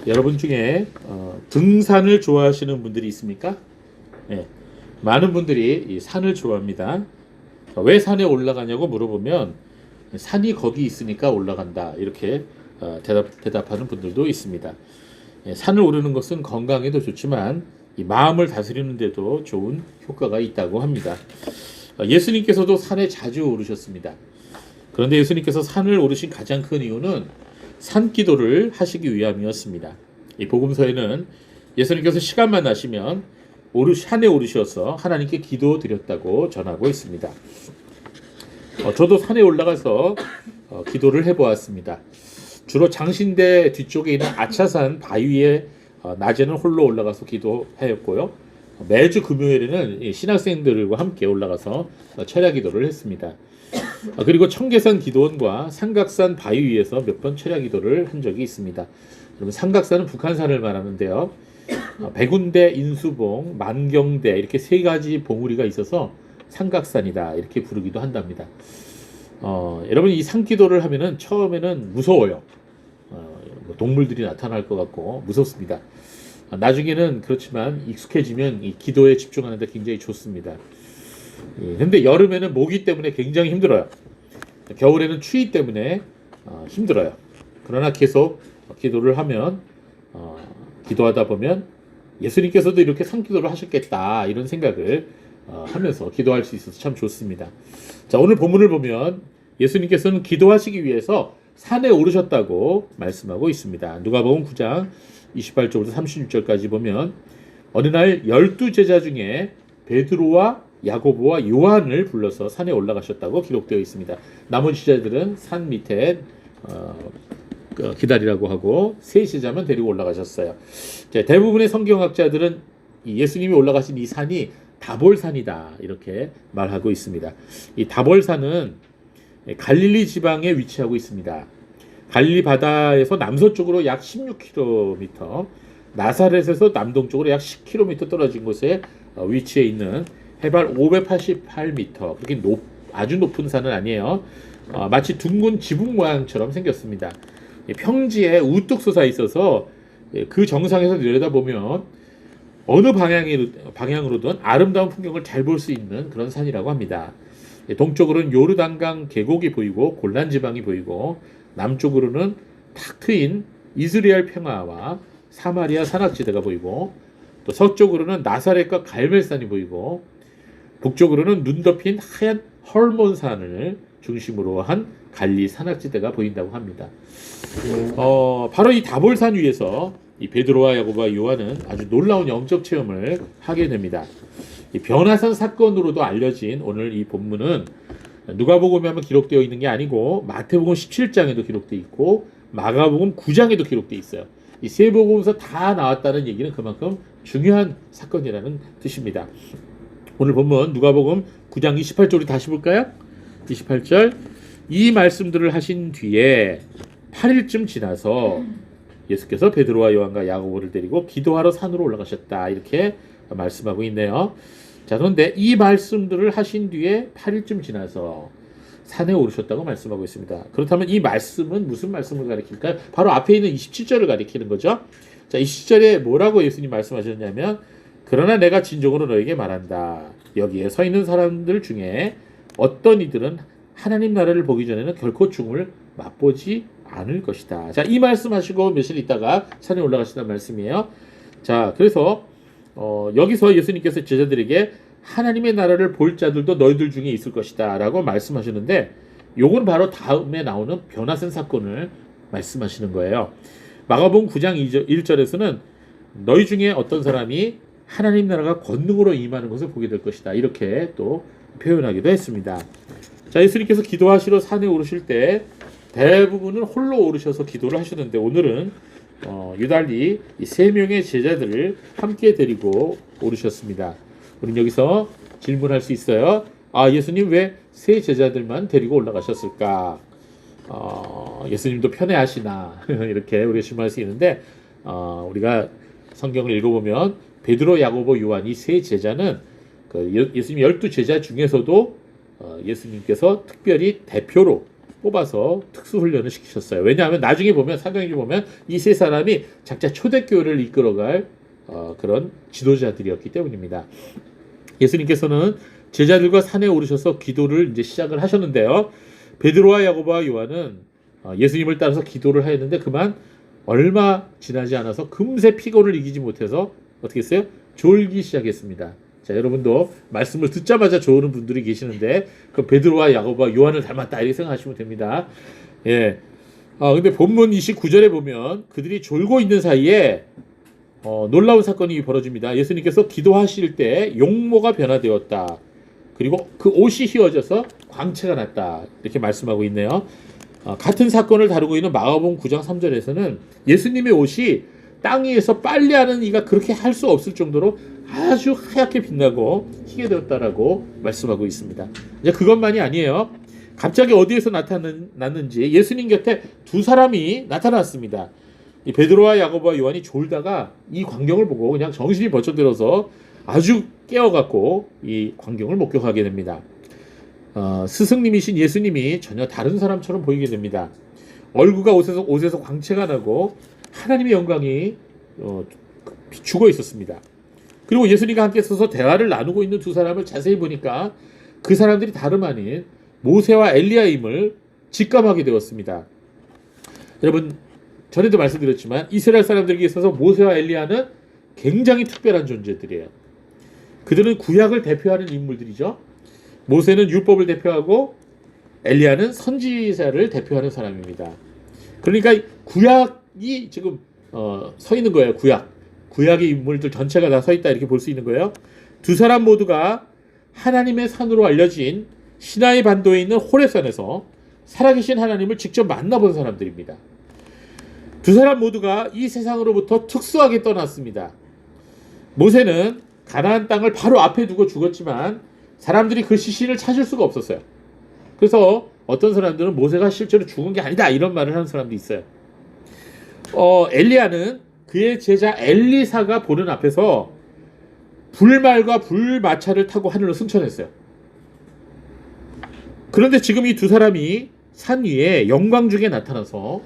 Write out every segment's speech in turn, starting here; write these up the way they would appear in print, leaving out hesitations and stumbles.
여러분 중에 등산을 좋아하시는 분들이 있습니까? 예, 많은 분들이 이 산을 좋아합니다. 왜 산에 올라가냐고 물어보면 산이 거기 있으니까 올라간다 이렇게 대답하는 분들도 있습니다. 예, 산을 오르는 것은 건강에도 좋지만 이 마음을 다스리는 데도 좋은 효과가 있다고 합니다. 예수님께서도 산에 자주 오르셨습니다. 그런데 예수님께서 산을 오르신 가장 큰 이유는 산기도를 하시기 위함이었습니다. 이 복음서에는 예수님께서 시간만 나시면 산에 오르셔서 하나님께 기도드렸다고 전하고 있습니다. 저도 산에 올라가서 기도를 해보았습니다. 주로 장신대 뒤쪽에 있는 아차산 바위에 낮에는 홀로 올라가서 기도하였고요. 매주 금요일에는 신학생들과 함께 올라가서 철야 기도를 했습니다. 그리고 청계산 기도원과 삼각산 바위 위에서 몇 번 철야 기도를 한 적이 있습니다. 여러분, 삼각산은 북한산을 말하는데요. 백운대, 인수봉, 만경대 이렇게 세 가지 봉우리가 있어서 삼각산이다 이렇게 부르기도 한답니다. 여러분, 이 산기도를 하면은 처음에는 무서워요. 동물들이 나타날 것 같고 무섭습니다. 나중에는 그렇지만 익숙해지면 이 기도에 집중하는 데 굉장히 좋습니다. 그런데 여름에는 모기 때문에 굉장히 힘들어요. 겨울에는 추위 때문에 힘들어요. 그러나 계속 기도를 하면 기도하다 보면 예수님께서도 이렇게 산기도를 하셨겠다 이런 생각을 하면서 기도할 수 있어서 참 좋습니다. 자, 오늘 본문을 보면 예수님께서는 기도하시기 위해서 산에 오르셨다고 말씀하고 있습니다. 누가복음 9장 28절부터 36절까지 보면 어느 날 12제자 중에 베드로와 야고보와 요한을 불러서 산에 올라가셨다고 기록되어 있습니다. 나머지 제자들은 산 밑에 기다리라고 하고 세 제자만 데리고 올라가셨어요. 대부분의 성경학자들은 예수님이 올라가신 이 산이 다볼산이다 이렇게 말하고 있습니다. 이 다볼산은 갈릴리 지방에 위치하고 있습니다. 갈릴리 바다에서 남서쪽으로 약 16km, 나사렛에서 남동쪽으로 약 10km 떨어진 곳에 위치해 있는 해발 588m, 그렇게 아주 높은 산은 아니에요. 마치 둥근 지붕 모양처럼 생겼습니다. 평지에 우뚝 솟아 있어서 그 정상에서 내려다보면 어느 방향으로든 아름다운 풍경을 잘 볼 수 있는 그런 산이라고 합니다. 동쪽으로는 요르단강 계곡이 보이고 골란 지방이 보이고 남쪽으로는 탁 트인 이스라엘 평화와 사마리아 산악지대가 보이고 또 서쪽으로는 나사렛과 갈멜산이 보이고 북쪽으로는 눈 덮인 하얀 헐몬산을 중심으로 한 갈리 산악지대가 보인다고 합니다. 바로 이 다볼산 위에서 이 베드로와 야고보와 요한은 아주 놀라운 영적 체험을 하게 됩니다. 이 변화산 사건으로도 알려진 오늘 이 본문은 누가복음에만 기록되어 있는 게 아니고 마태복음 17장에도 기록되어 있고 마가복음 9장에도 기록되어 있어요. 이 세 복음에서 다 나왔다는 얘기는 그만큼 중요한 사건이라는 뜻입니다. 오늘 본문 누가복음 9장 28절 다시 볼까요? 28절 이 말씀들을 하신 뒤에 8일쯤 지나서 예수께서 베드로와 요한과 야고보를 데리고 기도하러 산으로 올라가셨다 이렇게 말씀하고 있네요. 자, 그런데 이 말씀들을 하신 뒤에 8일쯤 지나서 산에 오르셨다고 말씀하고 있습니다. 그렇다면 이 말씀은 무슨 말씀을 가리킬까요? 바로 앞에 있는 27절을 가리키는 거죠. 자, 27절에 뭐라고 예수님 말씀하셨냐면 그러나 내가 진정으로 너에게 말한다. 여기에 서 있는 사람들 중에 어떤 이들은 하나님 나라를 보기 전에는 결코 죽음을 맛보지 않을 것이다. 자, 이 말씀하시고 며칠 있다가 산에 올라가시는 말씀이에요. 자, 그래서 여기서 예수님께서 제자들에게 하나님의 나라를 볼 자들도 너희들 중에 있을 것이다 라고 말씀하시는데 요건 바로 다음에 나오는 변화산 사건을 말씀하시는 거예요. 마가복음 9장 1절에서는 너희 중에 어떤 사람이 하나님 나라가 권능으로 임하는 것을 보게 될 것이다 이렇게 또 표현하기도 했습니다. 자, 예수님께서 기도하시러 산에 오르실 때 대부분은 홀로 오르셔서 기도를 하셨는데 오늘은 유달리 이 세 명의 제자들을 함께 데리고 오르셨습니다. 우리는 여기서 질문할 수 있어요. 예수님 왜 세 제자들만 데리고 올라가셨을까? 예수님도 편애하시나? 이렇게 우리가 질문할 수 있는데 우리가 성경을 읽어보면 베드로, 야고보, 요한 이 세 제자는 예수님 12제자 중에서도 예수님께서 특별히 대표로 뽑아서 특수훈련을 시키셨어요. 왜냐하면 나중에 보면 사도행전 보면 이 세 사람이 각자 초대교회를 이끌어갈 그런 지도자들이었기 때문입니다. 예수님께서는 제자들과 산에 오르셔서 기도를 이제 시작을 하셨는데요. 베드로와 야고보와 요한은 예수님을 따라서 기도를 하였는데 그만 얼마 지나지 않아서 금세 피곤을 이기지 못해서 어떻게 했어요? 졸기 시작했습니다. 자, 여러분도 말씀을 듣자마자 졸는 분들이 계시는데 그 베드로와 야고보와 요한을 닮았다 이렇게 생각하시면 됩니다. 예. 근데 본문 29절에 보면 그들이 졸고 있는 사이에 놀라운 사건이 벌어집니다. 예수님께서 기도하실 때 용모가 변화되었다. 그리고 그 옷이 휘어져서 광채가 났다. 이렇게 말씀하고 있네요. 같은 사건을 다루고 있는 마가복음 9장 3절에서는 예수님의 옷이 땅 위에서 빨래하는 이가 그렇게 할 수 없을 정도로 아주 하얗게 빛나고 희게 되었다라고 말씀하고 있습니다. 이제 그것만이 아니에요. 갑자기 어디에서 나타났는지 예수님 곁에 두 사람이 나타났습니다. 이 베드로와 야고보와 요한이 졸다가 이 광경을 보고 그냥 정신이 번쩍 들어서 아주 깨어갖고 이 광경을 목격하게 됩니다. 스승님이신 예수님이 전혀 다른 사람처럼 보이게 됩니다. 얼굴과 옷에서 광채가 나고 하나님의 영광이 비추고 있었습니다. 그리고 예수님과 함께 서서 대화를 나누고 있는 두 사람을 자세히 보니까 그 사람들이 다름 아닌 모세와 엘리야임을 직감하게 되었습니다. 여러분, 전에도 말씀드렸지만 이스라엘 사람들에게 있어서 모세와 엘리야는 굉장히 특별한 존재들이에요. 그들은 구약을 대표하는 인물들이죠. 모세는 율법을 대표하고 엘리야는 선지자를 대표하는 사람입니다. 그러니까 구약이 지금 서 있는 거예요. 구약의 인물들 전체가 다 서 있다 이렇게 볼 수 있는 거예요. 두 사람 모두가 하나님의 산으로 알려진 시나이 반도에 있는 호렙산에서 살아계신 하나님을 직접 만나본 사람들입니다. 두 사람 모두가 이 세상으로부터 특수하게 떠났습니다. 모세는 가나안 땅을 바로 앞에 두고 죽었지만 사람들이 그 시신을 찾을 수가 없었어요. 그래서 어떤 사람들은 모세가 실제로 죽은 게 아니다 이런 말을 하는 사람도 있어요. 엘리야는 그의 제자 엘리사가 보는 앞에서 불말과 불마차를 타고 하늘로 승천했어요. 그런데 지금 이 두 사람이 산 위에 영광 중에 나타나서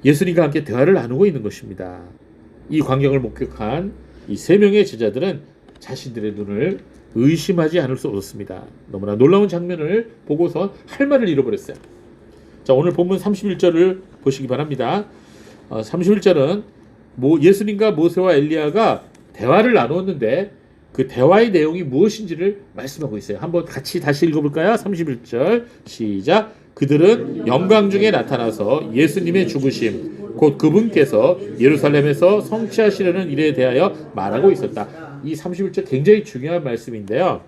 예수님과 함께 대화를 나누고 있는 것입니다. 이 광경을 목격한 이 세 명의 제자들은 자신들의 눈을 의심하지 않을 수 없었습니다. 너무나 놀라운 장면을 보고서 할 말을 잃어버렸어요. 자, 오늘 본문 31절을 보시기 바랍니다. 31절은 예수님과 모세와 엘리야가 대화를 나누었는데 그 대화의 내용이 무엇인지를 말씀하고 있어요. 한번 같이 다시 읽어볼까요? 31절 시작. 그들은 영광 중에 나타나서 예수님의 죽으심 곧 그분께서 예루살렘에서 성취하시려는 일에 대하여 말하고 있었다. 이 31절 굉장히 중요한 말씀인데요.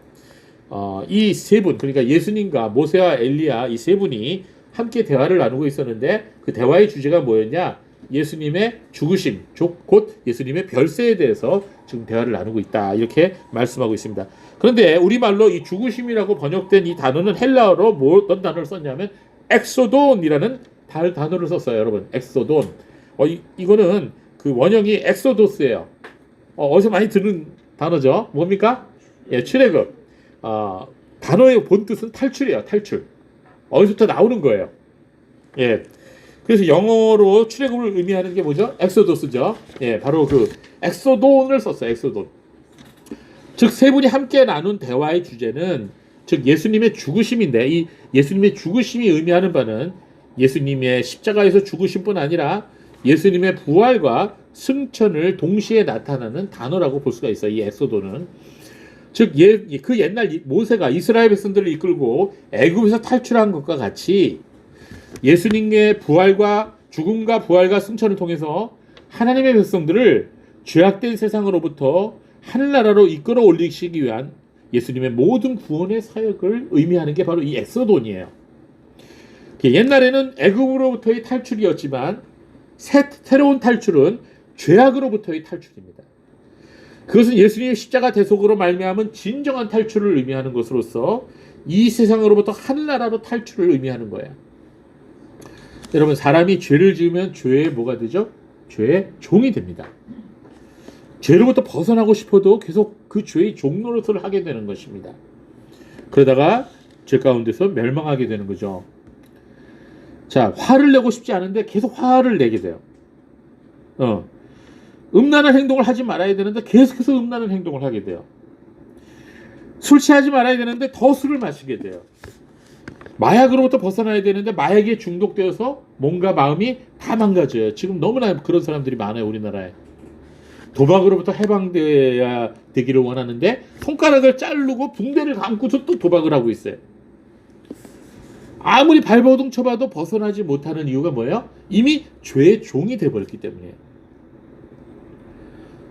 이 세 분, 그러니까 예수님과 모세와 엘리야 이 세 분이 함께 대화를 나누고 있었는데 그 대화의 주제가 뭐였냐? 예수님의 죽으심, 곧 예수님의 별세에 대해서 지금 대화를 나누고 있다. 이렇게 말씀하고 있습니다. 그런데 우리말로 이 죽으심이라고 번역된 이 단어는 헬라어로 어떤 단어를 썼냐면 엑소돈이라는 단어를 썼어요. 여러분, 엑소돈. 이거는 그 원형이 엑소도스예요. 어디서 많이 듣는 단어죠. 뭡니까? 예, 출애굽. 단어의 본 뜻은 탈출이에요. 탈출. 어디서부터 나오는 거예요. 예. 그래서 영어로 출애굽을 의미하는 게 뭐죠? 엑소도스죠. 예, 바로 그 엑소돈을 썼어요. 엑소돈. 즉 세 분이 함께 나눈 대화의 주제는 즉 예수님의 죽으심인데 이 예수님의 죽으심이 의미하는 바는 예수님의 십자가에서 죽으심뿐 아니라 예수님의 부활과 승천을 동시에 나타나는 단어라고 볼 수가 있어요. 이 엑소돈은. 즉 그 옛날 모세가 이스라엘 백성들을 이끌고 애굽에서 탈출한 것과 같이 예수님의 부활과 죽음과 부활과 승천을 통해서 하나님의 백성들을 죄악된 세상으로부터 하늘나라로 이끌어 올리시기 위한 예수님의 모든 구원의 사역을 의미하는 게 바로 이 엑소돈이에요. 옛날에는 애굽으로부터의 탈출이었지만 새로운 탈출은 죄악으로부터의 탈출입니다. 그것은 예수님의 십자가 대속으로 말미암은 진정한 탈출을 의미하는 것으로서 이 세상으로부터 하늘나라로 탈출을 의미하는 거예요. 여러분, 사람이 죄를 지으면 죄의 뭐가 되죠? 죄의 종이 됩니다. 죄로부터 벗어나고 싶어도 계속 그 죄의 종 노릇을 하게 되는 것입니다. 그러다가 죄 가운데서 멸망하게 되는 거죠. 자, 화를 내고 싶지 않은데 계속 화를 내게 돼요. 음란한 행동을 하지 말아야 되는데 계속해서 음란한 행동을 하게 돼요. 술 취하지 말아야 되는데 더 술을 마시게 돼요. 마약으로부터 벗어나야 되는데 마약에 중독되어서 몸과 마음이 다 망가져요. 지금 너무나 그런 사람들이 많아요, 우리나라에. 도박으로부터 해방되어야 되기를 원하는데 손가락을 자르고 붕대를 감고서 또 도박을 하고 있어요. 아무리 발버둥 쳐봐도 벗어나지 못하는 이유가 뭐예요? 이미 죄의 종이 되어버렸기 때문에.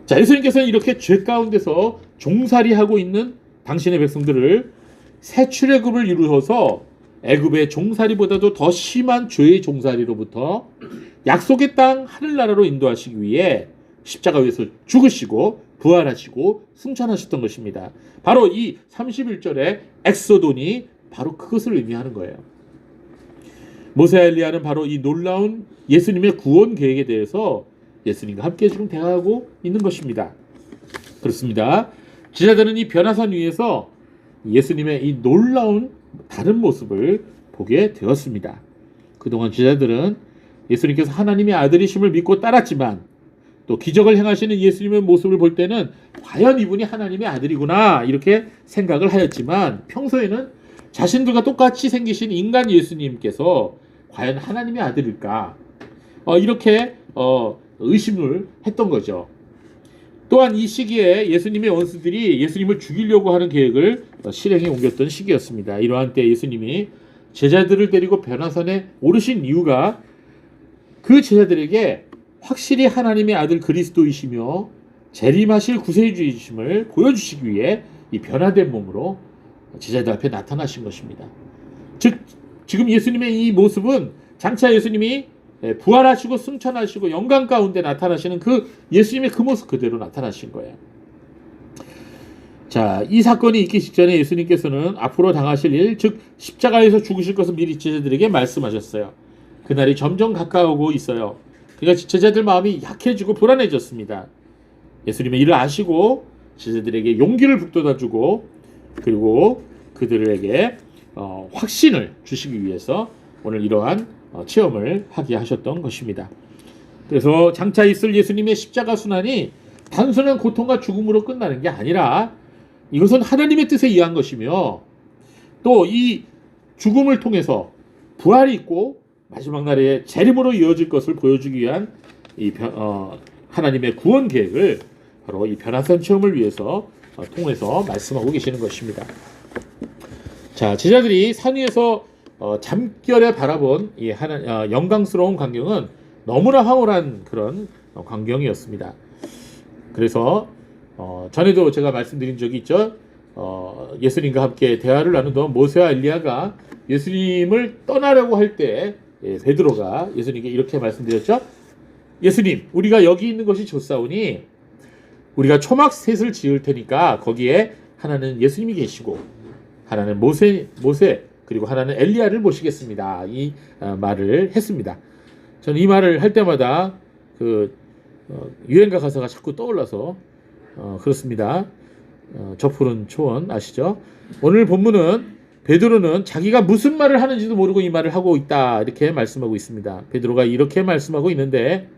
자, 예수님께서는 이렇게 죄 가운데서 종살이하고 있는 당신의 백성들을 새 출애굽을 이루어서 애굽의 종살이보다도 더 심한 죄의 종살이로부터 약속의 땅 하늘나라로 인도하시기 위해 십자가 위에서 죽으시고 부활하시고 승천하셨던 것입니다. 바로 이 31절의 엑소돈이 바로 그것을 의미하는 거예요. 모세와 엘리야는 바로 이 놀라운 예수님의 구원 계획에 대해서 예수님과 함께 지금 대화하고 있는 것입니다. 그렇습니다. 제자들은 이 변화산 위에서 예수님의 이 놀라운 다른 모습을 보게 되었습니다. 그동안 제자들은 예수님께서 하나님의 아들이심을 믿고 따랐지만 또 기적을 행하시는 예수님의 모습을 볼 때는 과연 이분이 하나님의 아들이구나 이렇게 생각을 하였지만 평소에는 자신들과 똑같이 생기신 인간 예수님께서 과연 하나님의 아들일까 이렇게 의심을 했던 거죠. 또한 이 시기에 예수님의 원수들이 예수님을 죽이려고 하는 계획을 실행에 옮겼던 시기였습니다. 이러한 때 예수님이 제자들을 데리고 변화산에 오르신 이유가 그 제자들에게 확실히 하나님의 아들 그리스도이시며 재림하실 구세주이심을 보여주시기 위해 이 변화된 몸으로 제자들 앞에 나타나신 것입니다. 즉 지금 예수님의 이 모습은 장차 예수님이 부활하시고 승천하시고 영광 가운데 나타나시는 그 예수님의 그 모습 그대로 나타나신 거예요. 자, 이 사건이 있기 직전에 예수님께서는 앞으로 당하실 일, 즉 십자가에서 죽으실 것을 미리 제자들에게 말씀하셨어요. 그날이 점점 가까워오고 있어요. 그러니까 제자들 마음이 약해지고 불안해졌습니다. 예수님의 일을 아시고 제자들에게 용기를 북돋아주고 그리고 그들에게 확신을 주시기 위해서 오늘 이러한 체험을 하게 하셨던 것입니다. 그래서 장차 있을 예수님의 십자가 순환이 단순한 고통과 죽음으로 끝나는 게 아니라 이것은 하나님의 뜻에 의한 것이며 또 이 죽음을 통해서 부활이 있고 마지막 날에 재림으로 이어질 것을 보여주기 위한 이 하나님의 구원 계획을 바로 이 변화산 체험을 위해서 통해서 말씀하고 계시는 것입니다. 자, 제자들이 산 위에서 잠결에 바라본 이 영광스러운 광경은 너무나 황홀한 그런 광경이었습니다. 그래서 전에도 제가 말씀드린 적이 있죠. 예수님과 함께 대화를 나누던 모세와 엘리야가 예수님을 떠나려고 할 때 베드로가 예수님께 이렇게 말씀드렸죠. 예수님, 우리가 여기 있는 것이 좋사오니 우리가 초막셋을 지을 테니까 거기에 하나는 예수님이 계시고 하나는 모세 그리고 하나는 엘리야를 모시겠습니다. 이 말을 했습니다. 저는 이 말을 할 때마다 그 유행가 가사가 자꾸 떠올라서 그렇습니다. 저 푸른 초원 아시죠? 오늘 본문은 베드로는 자기가 무슨 말을 하는지도 모르고 이 말을 하고 있다 이렇게 말씀하고 있습니다. 베드로가 이렇게 말씀하고 있는데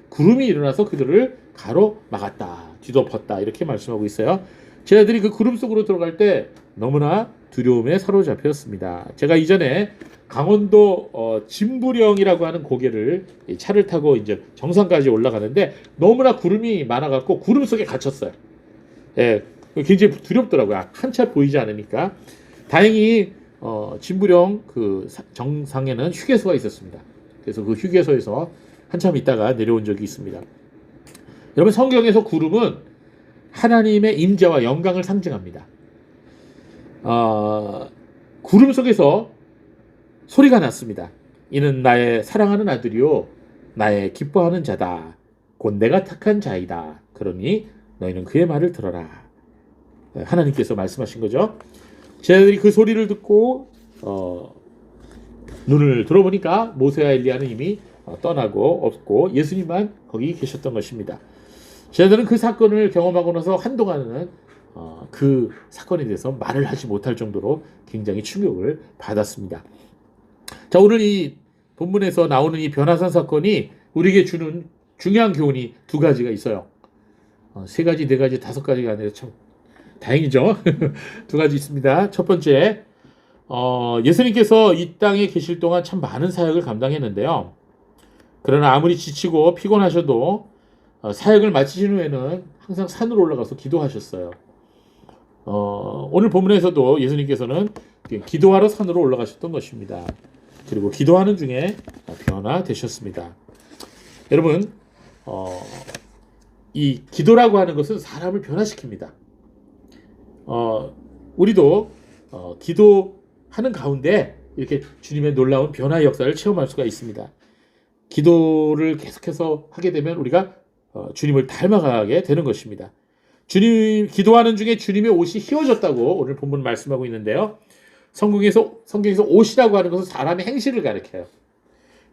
구름이 일어나서 그들을 가로막았다, 뒤덮었다 이렇게 말씀하고 있어요. 제자들이 그 구름 속으로 들어갈 때 너무나 두려움에 사로잡혔습니다. 제가 이전에 강원도 진부령이라고 하는 고개를 차를 타고 이제 정상까지 올라가는데 너무나 구름이 많아갖고 구름 속에 갇혔어요. 예, 굉장히 두렵더라고요. 한차 보이지 않으니까. 다행히 진부령 그 정상에는 휴게소가 있었습니다. 그래서 그 휴게소에서 한참 있다가 내려온 적이 있습니다. 여러분, 성경에서 구름은 하나님의 임재와 영광을 상징합니다. 구름 속에서 소리가 났습니다. 이는 나의 사랑하는 아들이요 나의 기뻐하는 자다. 곧 내가 택한 자이다. 그러니 너희는 그의 말을 들어라. 하나님께서 말씀하신 거죠. 제자들이 그 소리를 듣고 눈을 들어보니까 모세와 엘리야는 이미 떠나고 없고 예수님만 거기 계셨던 것입니다. 제자들은 그 사건을 경험하고 나서 한동안은 그 사건에 대해서 말을 하지 못할 정도로 굉장히 충격을 받았습니다. 자, 오늘 이 본문에서 나오는 이 변화산 사건이 우리에게 주는 중요한 교훈이 두 가지가 있어요. 세 가지, 네 가지, 다섯 가지가 아니라 참 다행이죠. 두 가지 있습니다. 첫 번째, 예수님께서 이 땅에 계실 동안 참 많은 사역을 감당했는데요. 그러나 아무리 지치고 피곤하셔도 사역을 마치신 후에는 항상 산으로 올라가서 기도하셨어요. 오늘 본문에서도 예수님께서는 기도하러 산으로 올라가셨던 것입니다. 그리고 기도하는 중에 변화되셨습니다. 여러분, 이 기도라고 하는 것은 사람을 변화시킵니다. 우리도 기도하는 가운데 이렇게 주님의 놀라운 변화의 역사를 체험할 수가 있습니다. 기도를 계속해서 하게 되면 우리가 주님을 닮아가게 되는 것입니다. 주님 기도하는 중에 주님의 옷이 휘어졌다고 오늘 본문 말씀하고 있는데요. 성경에서 옷이라고 하는 것은 사람의 행실을 가리켜요.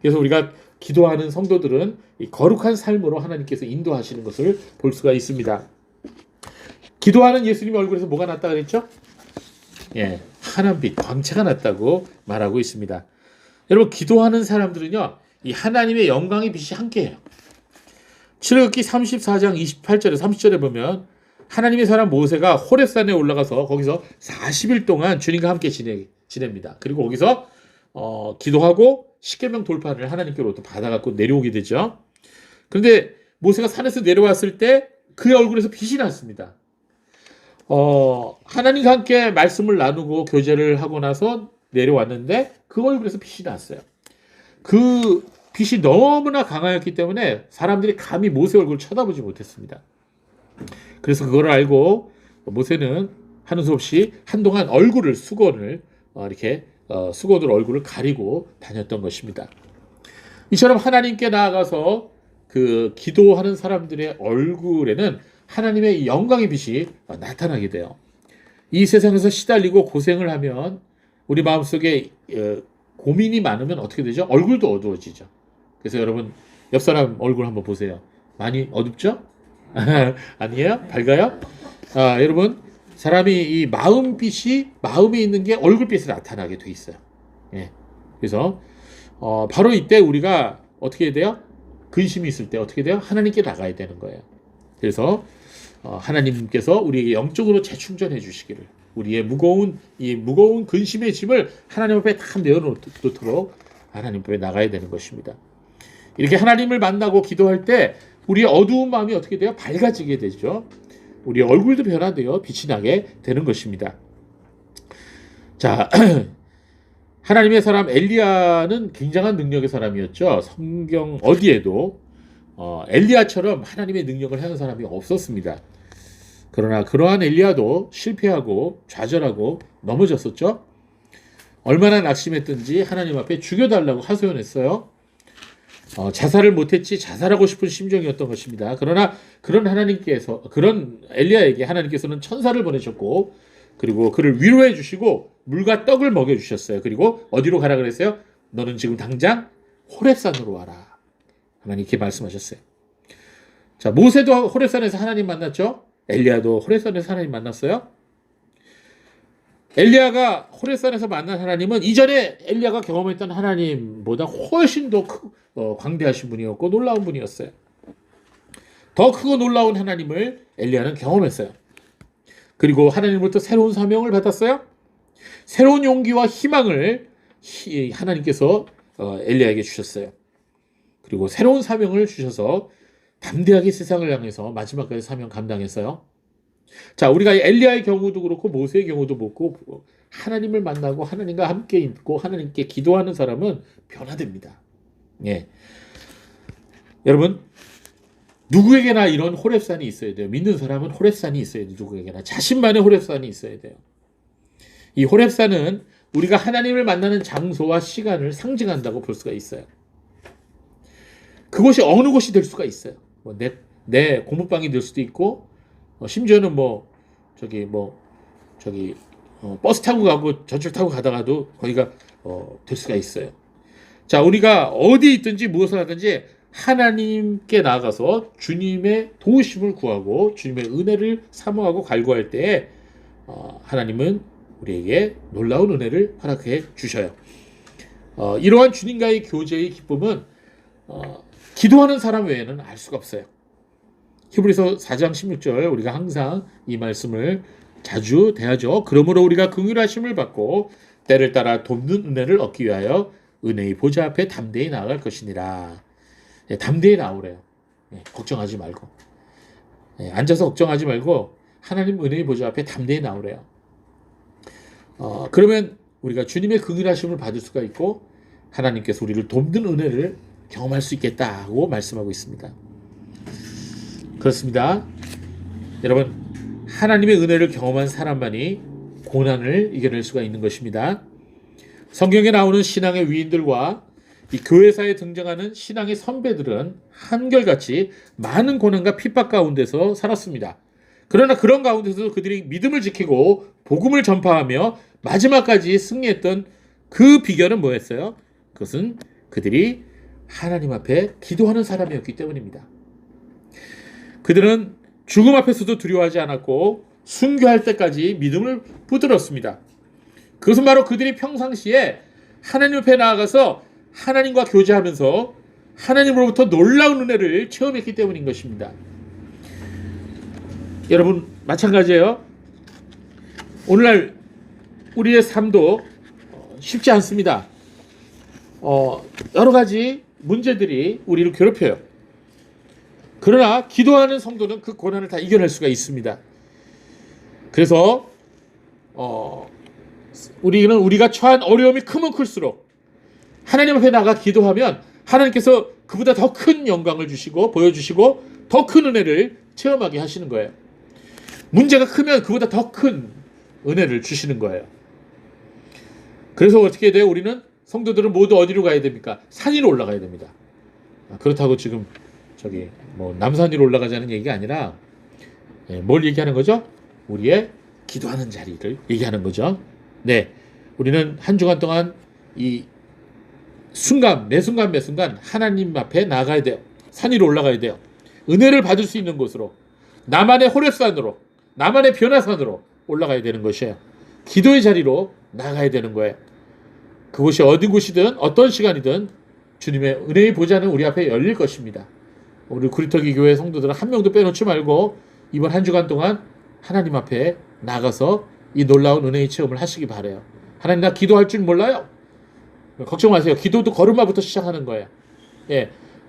그래서 우리가 기도하는 성도들은 이 거룩한 삶으로 하나님께서 인도하시는 것을 볼 수가 있습니다. 기도하는 예수님의 얼굴에서 뭐가 났다 그랬죠? 예, 환한빛, 광채가 났다고 말하고 있습니다. 여러분, 기도하는 사람들은요, 이 하나님의 영광의 빛이 함께해요. 출애굽기 34장 28절에 30절에 보면 하나님의 사람 모세가 호렙산에 올라가서 거기서 40일 동안 주님과 함께 지냅니다. 그리고 거기서 기도하고 십계명 돌판을 하나님께로부터 받아갖고 내려오게 되죠. 그런데 모세가 산에서 내려왔을 때 그의 얼굴에서 빛이 났습니다. 하나님과 함께 말씀을 나누고 교제를 하고 나서 내려왔는데 그 얼굴에서 빛이 났어요. 그 빛이 너무나 강하였기 때문에 사람들이 감히 모세 얼굴을 쳐다보지 못했습니다. 그래서 그걸 알고 모세는 하는 수 없이 한동안 얼굴을 수건을 이렇게 수건으로 얼굴을 가리고 다녔던 것입니다. 이처럼 하나님께 나아가서 그 기도하는 사람들의 얼굴에는 하나님의 영광의 빛이 나타나게 돼요. 이 세상에서 시달리고 고생을 하면 우리 마음속에 고민이 많으면 어떻게 되죠? 얼굴도 어두워지죠. 그래서 여러분 옆 사람 얼굴 한번 보세요. 많이 어둡죠? 아니에요? 밝아요? 여러분, 사람이 이 마음빛이 마음에 있는 게 얼굴빛에 나타나게 돼 있어요. 예. 그래서 바로 이때 우리가 어떻게 해야 돼요? 근심이 있을 때 어떻게 돼요? 하나님께 나가야 되는 거예요. 그래서 하나님께서 우리에게 영적으로 재충전해 주시기를, 우리의 무거운 근심의 짐을 하나님 앞에 다 내어놓도록 하나님 앞에 나가야 되는 것입니다. 이렇게 하나님을 만나고 기도할 때 우리의 어두운 마음이 어떻게 돼요? 밝아지게 되죠. 우리의 얼굴도 변화되어 빛이 나게 되는 것입니다. 자, 하나님의 사람 엘리야는 굉장한 능력의 사람이었죠. 성경 어디에도 엘리야처럼 하나님의 능력을 하는 사람이 없었습니다. 그러나 그러한 엘리야도 실패하고 좌절하고 넘어졌었죠. 얼마나 낙심했든지 하나님 앞에 죽여달라고 하소연했어요. 자살을 못했지 자살하고 싶은 심정이었던 것입니다. 그러나 그런 엘리야에게 하나님께서는 천사를 보내셨고, 그리고 그를 위로해 주시고 물과 떡을 먹여 주셨어요. 그리고 어디로 가라 그랬어요? 너는 지금 당장 호렙산으로 와라. 하나님 이렇게 말씀하셨어요. 자, 모세도 호렙산에서 하나님 만났죠. 엘리야도 호렙산에서 하나님 만났어요. 엘리야가 호렙산에서 만난 하나님은 이전에 엘리야가 경험했던 하나님보다 훨씬 더 광대하신 분이었고 놀라운 분이었어요. 더 크고 놀라운 하나님을 엘리야는 경험했어요. 그리고 하나님으로부터 새로운 사명을 받았어요. 새로운 용기와 희망을 하나님께서 엘리야에게 주셨어요. 그리고 새로운 사명을 주셔서 담대하게 세상을 향해서 마지막까지 사명 감당했어요. 자, 우리가 엘리야의 경우도 그렇고 모세의 경우도 그렇고 하나님을 만나고 하나님과 함께 있고 하나님께 기도하는 사람은 변화됩니다. 예. 여러분, 누구에게나 이런 호렙산이 있어야 돼요. 믿는 사람은 호렙산이 있어야 돼요. 누구에게나 자신만의 호렙산이 있어야 돼요. 이 호렙산은 우리가 하나님을 만나는 장소와 시간을 상징한다고 볼 수가 있어요. 그곳이 어느 곳이 될 수가 있어요. 내 고모방이 될 수도 있고, 심지어는 버스 타고 가고 전철 타고 가다가도 거기가 될 수가 있어요. 자, 우리가 어디 있든지 무엇을 하든지 하나님께 나아가서 주님의 도우심을 구하고 주님의 은혜를 사모하고 갈구할 때에 하나님은 우리에게 놀라운 은혜를 허락해 주셔요. 이러한 주님과의 교제의 기쁨은 기도하는 사람 외에는 알 수가 없어요. 히브리서 4장 16절 우리가 항상 이 말씀을 자주 대하죠. 그러므로 우리가 긍휼하심을 받고 때를 따라 돕는 은혜를 얻기 위하여 은혜의 보좌 앞에 담대히 나아갈 것이니라. 담대히 나오래요. 걱정하지 말고. 앉아서 걱정하지 말고 하나님 은혜의 보좌 앞에 담대히 나오래요. 그러면 우리가 주님의 긍휼하심을 받을 수가 있고 하나님께서 우리를 돕는 은혜를 경험할 수 있겠다고 말씀하고 있습니다. 그렇습니다. 여러분, 하나님의 은혜를 경험한 사람만이 고난을 이겨낼 수가 있는 것입니다. 성경에 나오는 신앙의 위인들과 이 교회사에 등장하는 신앙의 선배들은 한결같이 많은 고난과 핍박 가운데서 살았습니다. 그러나 그런 가운데서도 그들이 믿음을 지키고 복음을 전파하며 마지막까지 승리했던 그 비결은 뭐였어요? 그것은 그들이 하나님 앞에 기도하는 사람이었기 때문입니다. 그들은 죽음 앞에서도 두려워하지 않았고 순교할 때까지 믿음을 붙들었습니다. 그것은 바로 그들이 평상시에 하나님 앞에 나아가서 하나님과 교제하면서 하나님으로부터 놀라운 은혜를 체험했기 때문인 것입니다. 여러분 마찬가지예요. 오늘날 우리의 삶도 쉽지 않습니다. 여러 가지 문제들이 우리를 괴롭혀요. 그러나 기도하는 성도는 그 고난을 다 이겨낼 수가 있습니다. 그래서 우리가 처한 어려움이 크면 클수록 하나님 앞에 나가 기도하면 하나님께서 그보다 더 큰 영광을 주시고 보여주시고 더 큰 은혜를 체험하게 하시는 거예요. 문제가 크면 그보다 더 큰 은혜를 주시는 거예요. 그래서 어떻게 돼요? 우리는 성도들은 모두 어디로 가야 됩니까? 산 위로 올라가야 됩니다. 그렇다고 지금 남산 위로 올라가자는 얘기가 아니라 뭘 얘기하는 거죠? 우리의 기도하는 자리를 얘기하는 거죠. 네, 우리는 한 주간 동안 이 순간 매 순간 하나님 앞에 나가야 돼요. 산 위로 올라가야 돼요. 은혜를 받을 수 있는 곳으로, 나만의 호렙산으로, 나만의 변화산으로 올라가야 되는 것이에요. 기도의 자리로 나가야 되는 거예요. 그곳이 어디 곳이든 어떤 시간이든 주님의 은혜의 보좌는 우리 앞에 열릴 것입니다. 우리 구리터기 교회 성도들은 한 명도 빼놓지 말고 이번 한 주간 동안 하나님 앞에 나가서 이 놀라운 은혜의 체험을 하시기 바라요. 하나님, 나 기도할 줄 몰라요. 걱정 마세요. 기도도 걸음마부터 시작하는 거예요.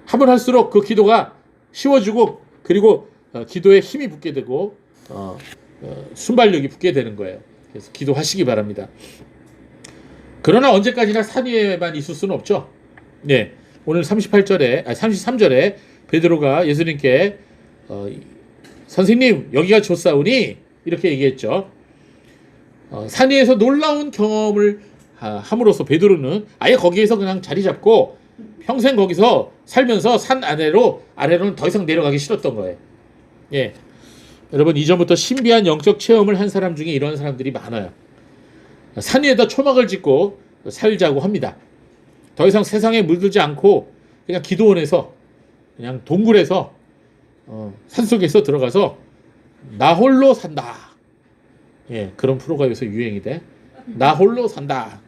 하면 할수록 그 기도가 쉬워지고 그리고 기도에 힘이 붙게 되고 순발력이 붙게 되는 거예요. 그래서 기도하시기 바랍니다. 그러나 언제까지나 산 위에만 있을 수는 없죠. 오늘 33절에 베드로가 예수님께 선생님 여기가 좋사오니 이렇게 얘기했죠. 산 위에서 놀라운 경험을 함으로써 베드로는 아예 거기에서 그냥 자리 잡고 평생 거기서 살면서 산 아래로는 더 이상 내려가기 싫었던 거예요. 여러분, 이전부터 신비한 영적 체험을 한 사람 중에 이런 사람들이 많아요. 산 위에다 초막을 짓고 살자고 합니다. 더 이상 세상에 물들지 않고 그냥 기도원에서 그냥 동굴에서 산속에서 들어가서 나 홀로 산다. 그런 프로가 요새 유행이 돼. 나 홀로 산다.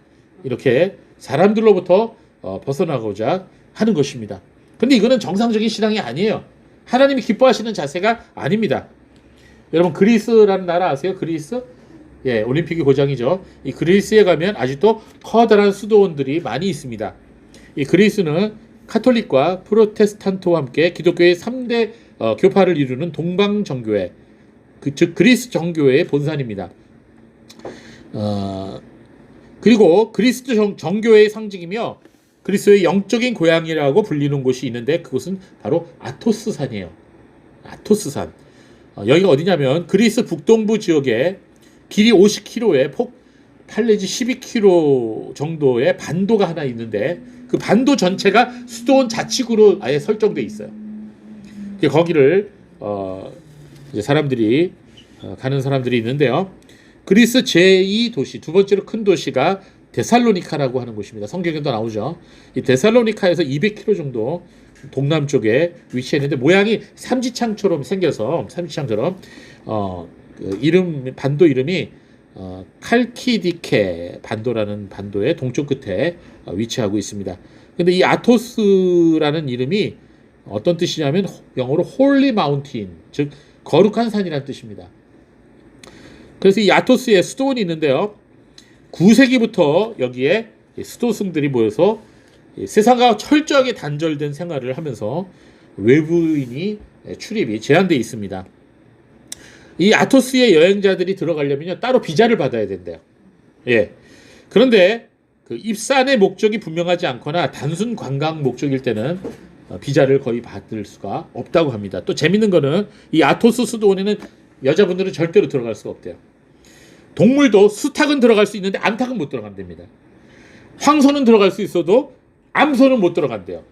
이렇게 사람들로부터 벗어나고자 하는 것입니다. 근데 이거는 정상적인 신앙이 아니에요. 하나님이 기뻐하시는 자세가 아닙니다. 여러분, 그리스라는 나라 아세요? 그리스? 올림픽이 고장이죠. 이 그리스에 가면 아직도 커다란 수도원들이 많이 있습니다. 이 그리스는 카톨릭과 프로테스탄트와 함께 기독교의 3대 교파를 이루는 동방정교회, 즉 그리스 정교회의 본산입니다. 그리고 그리스도 정교회의 상징이며 그리스도의 영적인 고향이라고 불리는 곳이 있는데 그곳은 바로 아토스산이에요. 아토스산. 여기가 어디냐면 그리스 북동부 지역에 길이 50km에 폭 8내지 12km 정도의 반도가 하나 있는데 그 반도 전체가 수도원 자치구로 아예 설정돼 있어요. 거기를 이제 사람들이 가는 사람들이 있는데요. 그리스 제2도시, 두 번째로 큰 도시가 데살로니카라고 하는 곳입니다. 성경에도 나오죠. 이 데살로니카에서 200km 정도 동남쪽에 위치했는데 모양이 삼지창처럼 생겨서 그 반도 이름이 칼키디케 반도라는 반도의 동쪽 끝에 위치하고 있습니다. 근데 이 아토스라는 이름이 어떤 뜻이냐면 영어로 홀리 마운틴, 즉 거룩한 산이라는 뜻입니다. 그래서 이 아토스에 수도원이 있는데요. 9세기부터 여기에 수도승들이 모여서 세상과 철저하게 단절된 생활을 하면서 외부인이 출입이 제한되어 있습니다. 이 아토스의 여행자들이 들어가려면 따로 비자를 받아야 된대요. 예. 그런데 그 입산의 목적이 분명하지 않거나 단순 관광 목적일 때는 비자를 거의 받을 수가 없다고 합니다. 또 재밌는 거는 이 아토스 수도원에는 여자분들은 절대로 들어갈 수가 없대요. 동물도 수탉은 들어갈 수 있는데 암탉은 못 들어간답니다. 황소는 들어갈 수 있어도 암소는 못 들어간대요.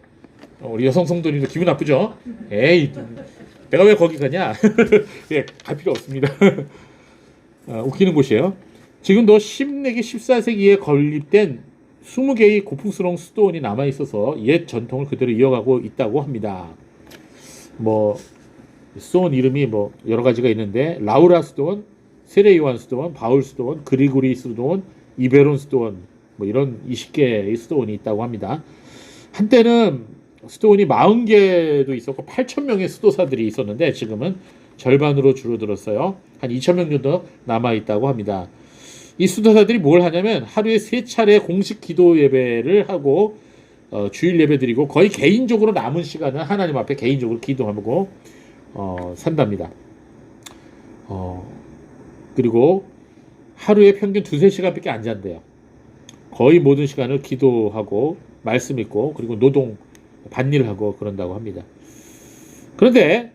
우리 여성 성도님도 기분 나쁘죠? 에이, 내가 왜 거기 가냐? 예, 갈 필요 없습니다. 웃기는 곳이에요. 지금도 10내기 14세기에 건립된 20개의 고풍스러운 수도원이 남아있어서 옛 전통을 그대로 이어가고 있다고 합니다. 뭐 수도원 이름이 뭐 여러 가지가 있는데 라우라 수도원, 세례요한 수도원, 바울 수도원, 그리고리 수도원, 이베론 수도원 뭐 이런 20개의 수도원이 있다고 합니다. 한때는 수도원이 40개도 있었고 8,000명의 수도사들이 있었는데 지금은 절반으로 줄어들었어요. 한 2,000명 정도 남아있다고 합니다. 이 수도사들이 뭘 하냐면 하루에 3차례 공식 기도 예배를 하고 주일 예배 드리고 거의 개인적으로 남은 시간은 하나님 앞에 개인적으로 기도하고 산답니다. 그리고 하루에 평균 2-3시간밖에 안 잔대요. 거의 모든 시간을 기도하고 말씀 읽고 그리고 노동 밭일하고 그런다고 합니다. 그런데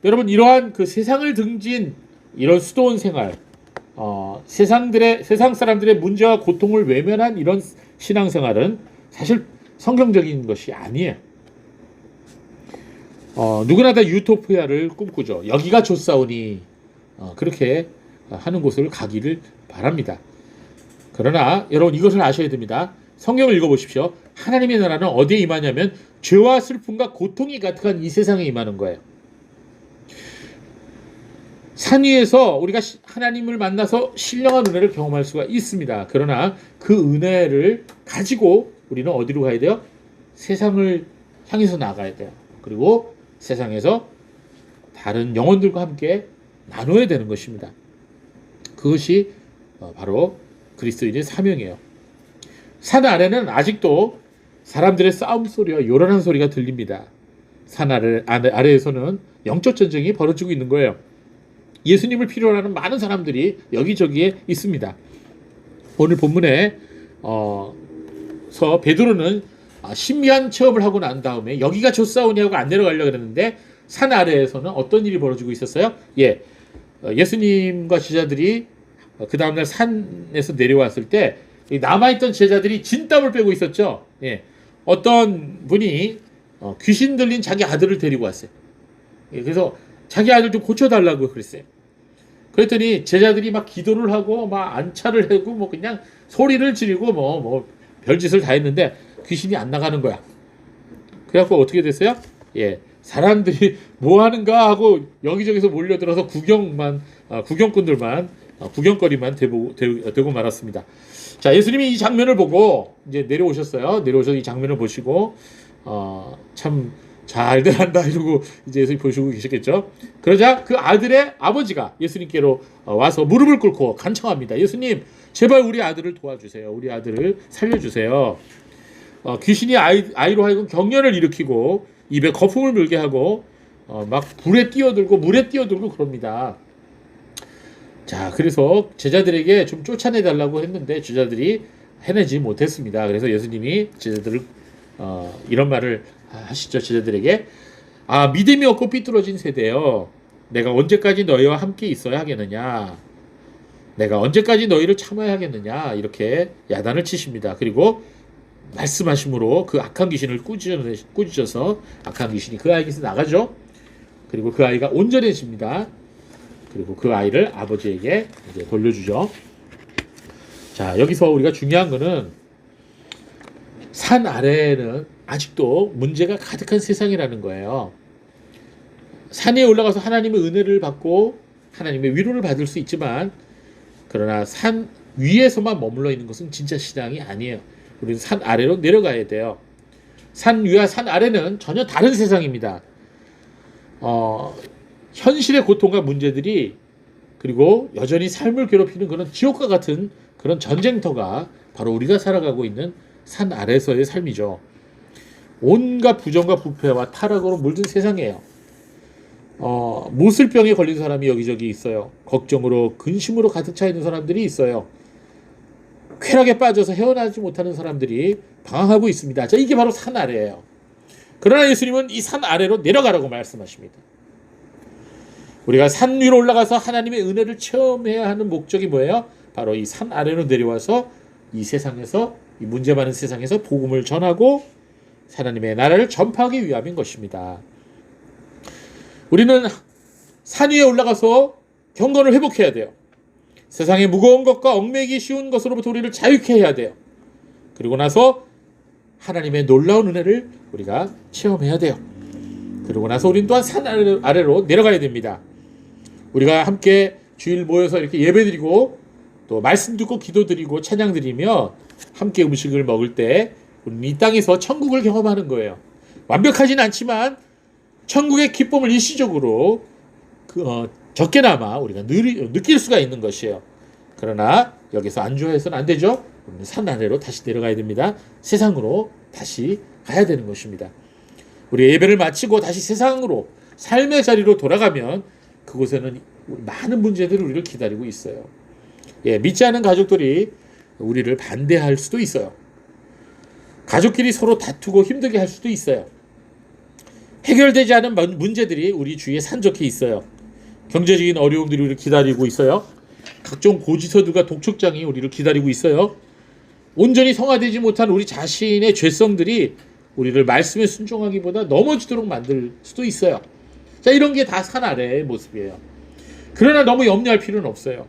여러분 이러한 그 세상을 등진 이런 수도원 생활 세상 사람들의 문제와 고통을 외면한 이런 신앙생활은 사실 성경적인 것이 아니에요. 누구나 다 유토피아를 꿈꾸죠. 여기가 좋사오니 그렇게 하는 곳을 가기를 바랍니다. 그러나 여러분 이것을 아셔야 됩니다. 성경을 읽어보십시오. 하나님의 나라는 어디에 임하냐면 죄와 슬픔과 고통이 가득한 이 세상에 임하는 거예요. 산 위에서 우리가 하나님을 만나서 신령한 은혜를 경험할 수가 있습니다. 그러나 그 은혜를 가지고 우리는 어디로 가야 돼요? 세상을 향해서 나가야 돼요. 그리고 세상에서 다른 영혼들과 함께 나눠야 되는 것입니다. 그것이 바로 그리스도인의 사명이에요. 산 아래는 아직도 사람들의 싸움 소리와 요란한 소리가 들립니다. 산 아래에서는 영적 전쟁이 벌어지고 있는 거예요. 예수님을 필요로 하는 많은 사람들이 여기저기에 있습니다. 오늘 본문에 베드로는 신비한 체험을 하고 난 다음에 여기가 좋사오니 하고 안 내려가려고 했는데 산 아래에서는 어떤 일이 벌어지고 있었어요? 예수님과 제자들이 그 다음날 산에서 내려왔을 때 남아있던 제자들이 진땀을 빼고 있었죠. 어떤 분이 귀신 들린 자기 아들을 데리고 왔어요. 그래서 자기 아들 좀 고쳐달라고 그랬어요. 그랬더니 제자들이 막 기도를 하고 막 안차를 하고 뭐 그냥 소리를 지르고 뭐 별짓을 다 했는데 귀신이 안 나가는 거야. 그래갖고 어떻게 됐어요? 사람들이 뭐 하는가 하고 여기저기서 몰려들어서 구경꾼들만 구경거리만 되고 말았습니다. 자, 예수님이 이 장면을 보고 이제 내려오셨어요. 내려오셔서 이 장면을 보시고 참 잘들 한다 이러고 이제 예수님 보시고 계셨겠죠. 그러자 그 아들의 아버지가 예수님께로 와서 무릎을 꿇고 간청합니다. 예수님, 제발 우리 아들을 도와주세요. 우리 아들을 살려주세요. 귀신이 아이로 하여금 경련을 일으키고 입에 거품을 물게 하고 막 불에 뛰어들고 물에 뛰어들고 그럽니다. 자, 그래서 제자들에게 좀 쫓아내달라고 했는데 제자들이 해내지 못했습니다. 그래서 예수님이 제자들을 이런 말을 하시죠. 제자들에게 믿음이 없고 삐뚤어진 세대요. 내가 언제까지 너희와 함께 있어야 하겠느냐? 내가 언제까지 너희를 참아야 하겠느냐? 이렇게 야단을 치십니다. 그리고 말씀하심으로 그 악한 귀신을 꾸짖어서 악한 귀신이 그 아이에게서 나가죠. 그리고 그 아이가 온전해집니다. 그리고 그 아이를 아버지에게 이제 돌려주죠. 자, 여기서 우리가 중요한 거는 산 아래에는 아직도 문제가 가득한 세상이라는 거예요. 산에 올라가서 하나님의 은혜를 받고 하나님의 위로를 받을 수 있지만 그러나 산 위에서만 머물러 있는 것은 진짜 신앙이 아니에요. 우리는 산 아래로 내려가야 돼요. 산 위와 산 아래는 전혀 다른 세상입니다. 현실의 고통과 문제들이 그리고 여전히 삶을 괴롭히는 그런 지옥과 같은 그런 전쟁터가 바로 우리가 살아가고 있는 산 아래서의 삶이죠. 온갖 부정과 부패와 타락으로 물든 세상이에요. 모슬병에 걸린 사람이 여기저기 있어요. 걱정으로 근심으로 가득 차 있는 사람들이 있어요. 쾌락에 빠져서 헤어나지 못하는 사람들이 방황하고 있습니다. 자, 이게 바로 산 아래예요. 그러나 예수님은 이 산 아래로 내려가라고 말씀하십니다. 우리가 산 위로 올라가서 하나님의 은혜를 체험해야 하는 목적이 뭐예요? 바로 이 산 아래로 내려와서 이 세상에서, 이 문제 많은 세상에서 복음을 전하고 하나님의 나라를 전파하기 위함인 것입니다. 우리는 산 위에 올라가서 경건을 회복해야 돼요. 세상의 무거운 것과 얽매이기 쉬운 것으로부터 우리를 자유케 해야 돼요. 그리고 나서 하나님의 놀라운 은혜를 우리가 체험해야 돼요. 그리고 나서 우리는 또한 산 아래로 내려가야 됩니다. 우리가 함께 주일 모여서 이렇게 예배드리고 또 말씀 듣고 기도드리고 찬양드리며 함께 음식을 먹을 때 우리는 이 땅에서 천국을 경험하는 거예요. 완벽하진 않지만 천국의 기쁨을 일시적으로 적게나마 우리가 느낄 수가 있는 것이에요. 그러나 여기서 안주해서는 안 되죠. 우리는 산 아래로 다시 내려가야 됩니다. 세상으로 다시 가야 되는 것입니다. 우리 예배를 마치고 다시 세상으로 삶의 자리로 돌아가면 그곳에는 많은 문제들이 우리를 기다리고 있어요. 믿지 않은 가족들이 우리를 반대할 수도 있어요. 가족끼리 서로 다투고 힘들게 할 수도 있어요. 해결되지 않은 문제들이 우리 주위에 산적해 있어요. 경제적인 어려움들이 우리를 기다리고 있어요. 각종 고지서들과 독촉장이 우리를 기다리고 있어요. 온전히 성화되지 못한 우리 자신의 죄성들이 우리를 말씀에 순종하기보다 넘어지도록 만들 수도 있어요. 자, 이런 게 다 산 아래의 모습이에요. 그러나 너무 염려할 필요는 없어요.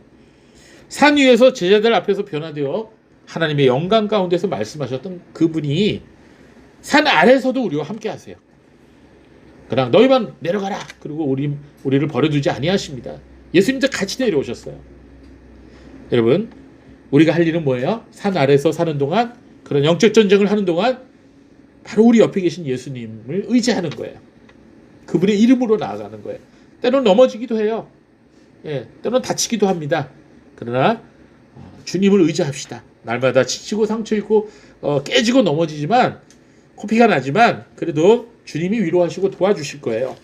산 위에서 제자들 앞에서 변화되어 하나님의 영광 가운데서 말씀하셨던 그분이 산 아래에서도 우리와 함께 하세요. 그냥 너희만 내려가라. 그리고 우리를 버려두지 아니하십니다. 예수님도 같이 내려오셨어요. 여러분, 우리가 할 일은 뭐예요? 산 아래에서 사는 동안, 그런 영적 전쟁을 하는 동안 바로 우리 옆에 계신 예수님을 의지하는 거예요. 그분의 이름으로 나아가는 거예요. 때로는 넘어지기도 해요. 때로는 다치기도 합니다. 그러나 주님을 의지합시다. 날마다 지치고 상처 입고 깨지고 넘어지지만 코피가 나지만 그래도 주님이 위로하시고 도와주실 거예요.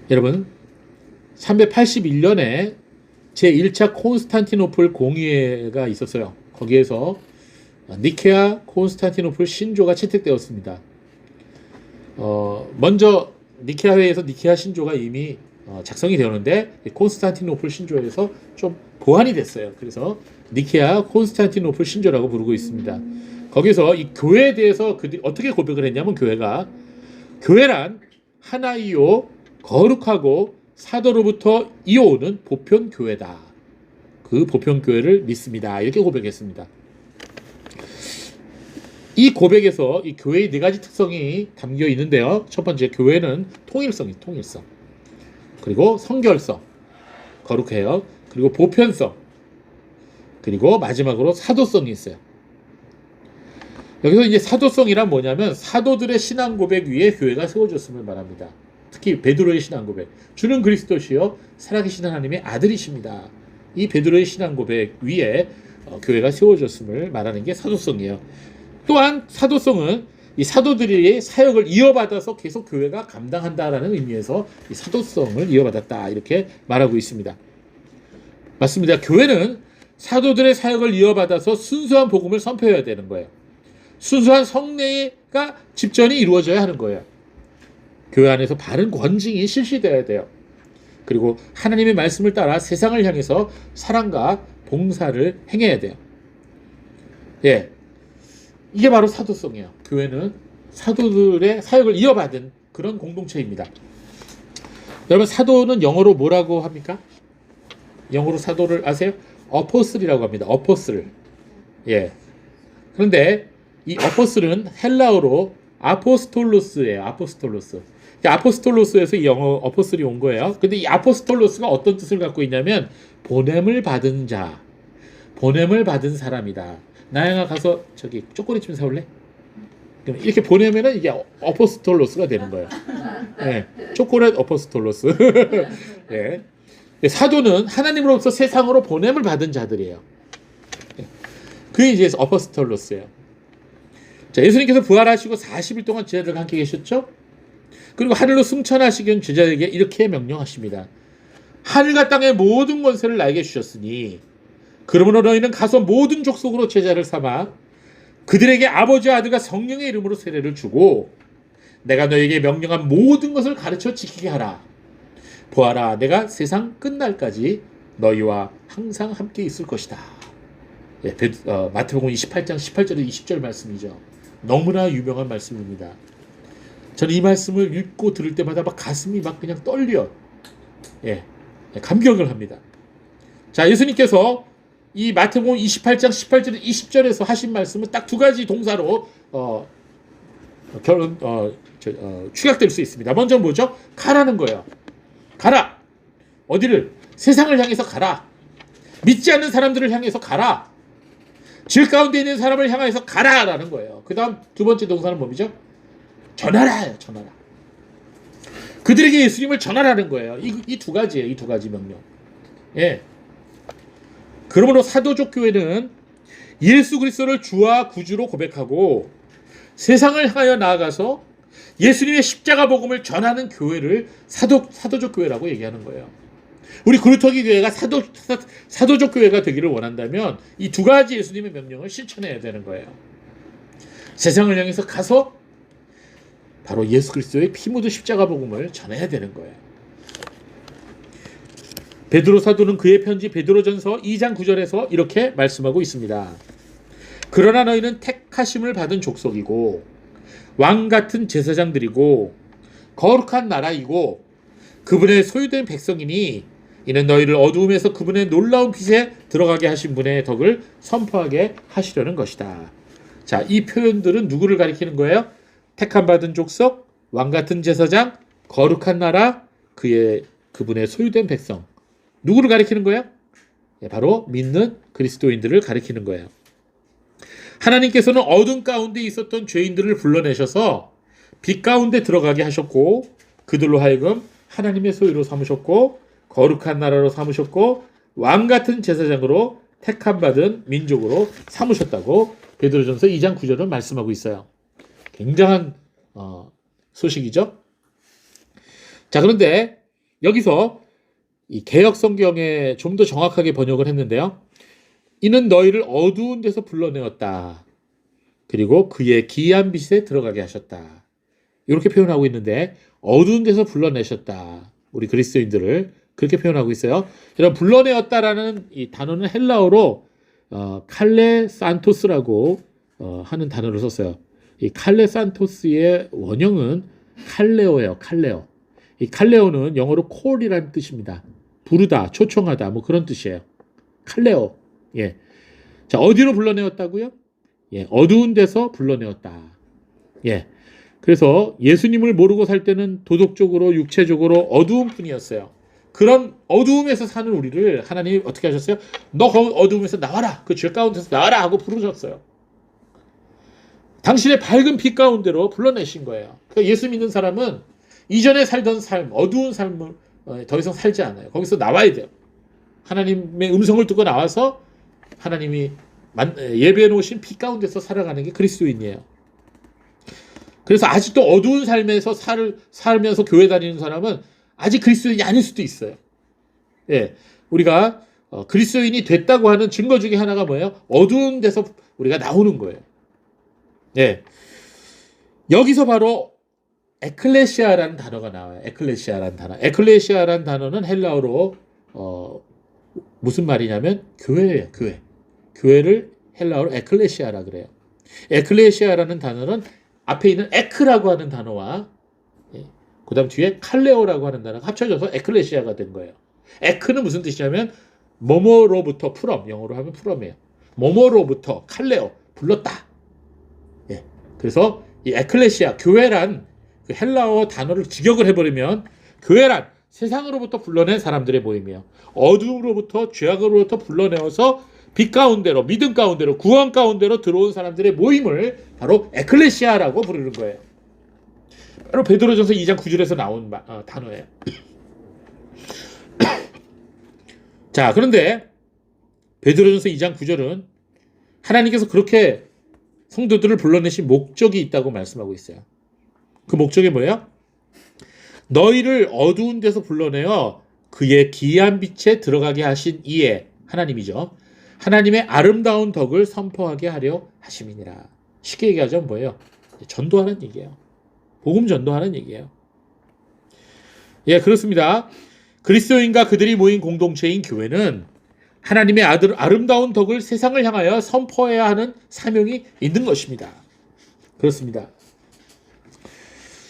여러분, 381년에 제1차 콘스탄티노플 공의회가 있었어요. 거기에서 니케아 콘스탄티노플 신조가 채택되었습니다. 먼저 니케아 회의에서 니케아 신조가 이미 작성이 되었는데 콘스탄티노플 신조에서 좀 보완이 됐어요. 그래서 니케아 콘스탄티노플 신조라고 부르고 있습니다. 거기서 이 교회에 대해서 그들이 어떻게 고백을 했냐면 교회란 하나이요 거룩하고 사도로부터 이어오는 보편교회다. 그 보편교회를 믿습니다. 이렇게 고백했습니다. 이 고백에서 이 교회의 네 가지 특성이 담겨 있는데요. 첫 번째, 교회는 통일성이에요. 통일성. 그리고 성결성, 거룩해요. 그리고 보편성, 그리고 마지막으로 사도성이 있어요. 여기서 이제 사도성이란 뭐냐면 사도들의 신앙 고백 위에 교회가 세워졌음을 말합니다. 특히 베드로의 신앙 고백. 주는 그리스도시요 살아계신 하나님의 아들이십니다. 이 베드로의 신앙 고백 위에 교회가 세워졌음을 말하는 게 사도성이에요. 또한 사도성은 이 사도들의 사역을 이어받아서 계속 교회가 감당한다라는 의미에서 이 사도성을 이어받았다 이렇게 말하고 있습니다. 맞습니다. 교회는 사도들의 사역을 이어받아서 순수한 복음을 선포해야 되는 거예요. 순수한 성례가 집전이 이루어져야 하는 거예요. 교회 안에서 바른 권징이 실시되어야 돼요. 그리고 하나님의 말씀을 따라 세상을 향해서 사랑과 봉사를 행해야 돼요. 이게 바로 사도성이에요. 교회는 사도들의 사역을 이어받은 그런 공동체입니다. 여러분, 사도는 영어로 뭐라고 합니까? 영어로 사도를 아세요? 어포슬이라고 합니다. 어포슬. 그런데 이 어포슬은 헬라어로 아포스톨로스예요. 아포스톨로스. 아포스톨로스에서 이 영어 어포슬이 온 거예요. 근데 이 아포스톨로스가 어떤 뜻을 갖고 있냐면 보냄을 받은 자, 보냄을 받은 사람이다. 나영아 가서 저기 초콜릿 좀 사올래? 그럼 이렇게 보내면은 이게 어포스톨로스가 되는 거예요. 네, 초콜릿 어포스톨로스. 네. 사도는 하나님으로부터 세상으로 보냄을 받은 자들이에요. 그게 이제 어포스톨로스예요. 자, 예수님께서 부활하시고 40일 동안 제자들과 함께 계셨죠? 그리고 하늘로 승천하시기 전 제자들에게 이렇게 명령하십니다. 하늘과 땅의 모든 권세를 나에게 주셨으니 그러므로 너희는 가서 모든 족속으로 제자를 삼아 그들에게 아버지와 아들과 성령의 이름으로 세례를 주고 내가 너에게 명령한 모든 것을 가르쳐 지키게 하라. 보아라, 내가 세상 끝날까지 너희와 항상 함께 있을 것이다. 예, 마태복음 28장 18절에 20절 말씀이죠. 너무나 유명한 말씀입니다. 저는 이 말씀을 읽고 들을 때마다 막 가슴이 막 그냥 떨려. 예, 감격을 합니다. 자, 예수님께서 이 마태복음 28장 18절 20절에서 하신 말씀은 딱 두 가지 동사로 축약될 수 있습니다. 먼저 뭐죠? 가라는 거예요. 가라. 어디를? 세상을 향해서 가라. 믿지 않는 사람들을 향해서 가라. 질 가운데 있는 사람을 향해서 가라라는 거예요. 그 다음 두 번째 동사는 뭡니죠? 전하라예요. 전하라. 그들에게 예수님을 전하라는 거예요. 이 두 가지예요. 이 두 가지 명령. 예. 그러므로 사도적 교회는 예수 그리스도를 주와 구주로 고백하고 세상을 향하여 나아가서 예수님의 십자가 복음을 전하는 교회를 사도적 교회라고 얘기하는 거예요. 우리 그루터기 교회가 사도적 교회가 되기를 원한다면 이 두 가지 예수님의 명령을 실천해야 되는 거예요. 세상을 향해서 가서 바로 예수 그리스도의 피 묻은 십자가 복음을 전해야 되는 거예요. 베드로 사도는 그의 편지 베드로전서 2장 9절에서 이렇게 말씀하고 있습니다. 그러나 너희는 택하심을 받은 족속이고 왕 같은 제사장들이고 거룩한 나라이고 그분의 소유된 백성이니 이는 너희를 어두움에서 그분의 놀라운 빛에 들어가게 하신 분의 덕을 선포하게 하시려는 것이다. 자, 이 표현들은 누구를 가리키는 거예요? 택함 받은 족속, 왕 같은 제사장, 거룩한 나라, 그분의 소유된 백성. 누구를 가리키는 거예요? 바로 믿는 그리스도인들을 가리키는 거예요. 하나님께서는 어둠 가운데 있었던 죄인들을 불러내셔서 빛 가운데 들어가게 하셨고 그들로 하여금 하나님의 소유로 삼으셨고 거룩한 나라로 삼으셨고 왕 같은 제사장으로 택함받은 민족으로 삼으셨다고 베드로전서 2장 9절은 말씀하고 있어요. 굉장한 소식이죠. 자, 그런데 여기서 이 개역 성경에 좀 더 정확하게 번역을 했는데요. 이는 너희를 어두운 데서 불러내었다. 그리고 그의 기이한 빛에 들어가게 하셨다. 이렇게 표현하고 있는데 어두운 데서 불러내셨다. 우리 그리스도인들을 그렇게 표현하고 있어요. 여러분, 불러내었다라는 이 단어는 헬라어로 칼레 산토스라고 하는 단어를 썼어요. 이 칼레 산토스의 원형은 칼레오예요. 칼레오. 이 칼레오는 영어로 콜이라는 뜻입니다. 부르다, 초청하다, 뭐 그런 뜻이에요. 칼레오. 예. 자, 어디로 불러내었다고요? 예, 어두운 데서 불러내었다. 예. 그래서 예수님을 모르고 살 때는 도덕적으로, 육체적으로 어두운 뿐이었어요. 그런 어두움에서 사는 우리를 하나님이 어떻게 하셨어요? 너 어두움에서 나와라. 그 죄 가운데서 나와라 하고 부르셨어요. 당신의 밝은 빛 가운데로 불러내신 거예요. 그러니까 예수 믿는 사람은 이전에 살던 삶, 어두운 삶을 더 이상 살지 않아요. 거기서 나와야 돼요. 하나님의 음성을 듣고 나와서 하나님이 예배해 놓으신 빛 가운데서 살아가는 게 그리스도인이에요. 그래서 아직도 어두운 삶에서 살면서 교회 다니는 사람은 아직 그리스도인이 아닐 수도 있어요. 예, 우리가 그리스도인이 됐다고 하는 증거 중에 하나가 뭐예요? 어두운 데서 우리가 나오는 거예요. 예, 여기서 바로 에클레시아라는 단어가 나와요. 에클레시아라는 단어. 에클레시아라는 단어는 헬라어로 무슨 말이냐면 교회예요. 교회. 교회를 헬라어로 에클레시아라 그래요. 에클레시아라는 단어는 앞에 있는 에크라고 하는 단어와 그 다음 뒤에 칼레오라고 하는 단어가 합쳐져서 에클레시아가 된 거예요. 에크는 무슨 뜻이냐면 뭐뭐로부터 프롬, 영어로 하면 프롬이에요. 뭐뭐로부터 칼레오, 불렀다. 예. 그래서 이 에클레시아, 교회란 그 헬라어 단어를 직역을 해버리면 교회란 세상으로부터 불러낸 사람들의 모임이에요. 어둠으로부터 죄악으로부터 불러내어서 빛 가운데로, 믿음 가운데로, 구원 가운데로 들어온 사람들의 모임을 바로 에클레시아라고 부르는 거예요. 바로 베드로전서 2장 9절에서 나온 단어예요. 자, 그런데 베드로전서 2장 9절은 하나님께서 그렇게 성도들을 불러내신 목적이 있다고 말씀하고 있어요. 그 목적이 뭐예요? 너희를 어두운 데서 불러내어 그의 기이한 빛에 들어가게 하신 이에, 하나님이죠. 하나님의 아름다운 덕을 선포하게 하려 하심이니라. 쉽게 얘기하자면 뭐예요? 전도하는 얘기예요. 복음 전도하는 얘기예요. 예, 그렇습니다. 그리스도인과 그들이 모인 공동체인 교회는 하나님의 아름다운 덕을 세상을 향하여 선포해야 하는 사명이 있는 것입니다. 그렇습니다.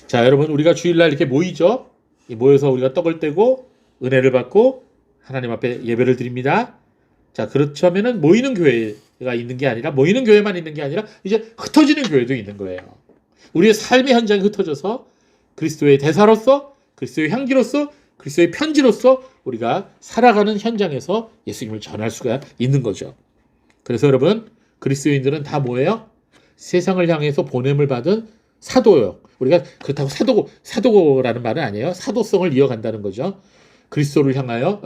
자, 여러분, 우리가 주일날 이렇게 모이죠. 모여서 우리가 떡을 떼고 은혜를 받고 하나님 앞에 예배를 드립니다. 자, 그렇다면은 모이는 교회가 있는 게 아니라, 모이는 교회만 있는 게 아니라 이제 흩어지는 교회도 있는 거예요. 우리의 삶의 현장이 흩어져서 그리스도의 대사로서, 그리스도의 향기로서, 그리스도의 편지로서 우리가 살아가는 현장에서 예수님을 전할 수가 있는 거죠. 그래서 여러분, 그리스도인들은 다 뭐예요? 세상을 향해서 보냄을 받은 사도요. 우리가 그렇다고 사도라는 말은 아니에요. 사도성을 이어간다는 거죠. 그리스도를 향하여,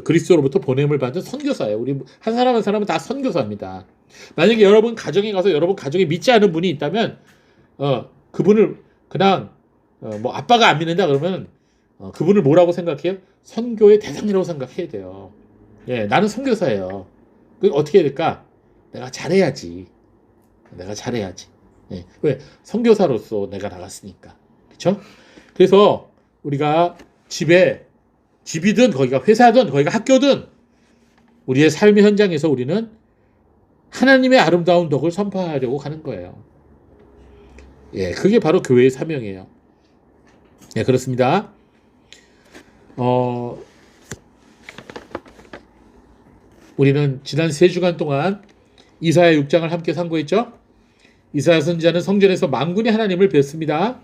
그리스도로부터 보냄을 받은 선교사예요. 우리 한 사람 한 사람은 다 선교사입니다. 만약에 여러분 가정에 가서 여러분 가정에 믿지 않은 분이 있다면, 그분을 그냥, 뭐 아빠가 안 믿는다 그러면, 그분을 뭐라고 생각해요? 선교의 대상이라고 생각해야 돼요. 예, 나는 선교사예요. 그 어떻게 해야 될까? 내가 잘해야지. 예, 왜? 선교사로서 내가 나갔으니까. 그렇죠? 그래서 우리가 집이든 거기가 회사든 거기가 학교든 우리의 삶의 현장에서 우리는 하나님의 아름다운 덕을 선포하려고 하는 거예요. 예, 그게 바로 교회의 사명이에요. 예, 그렇습니다. 우리는 지난 3주간 동안 이사야 6장을 함께 상고했죠. 이사야 선지자는 성전에서 만군의 하나님을 뵀습니다.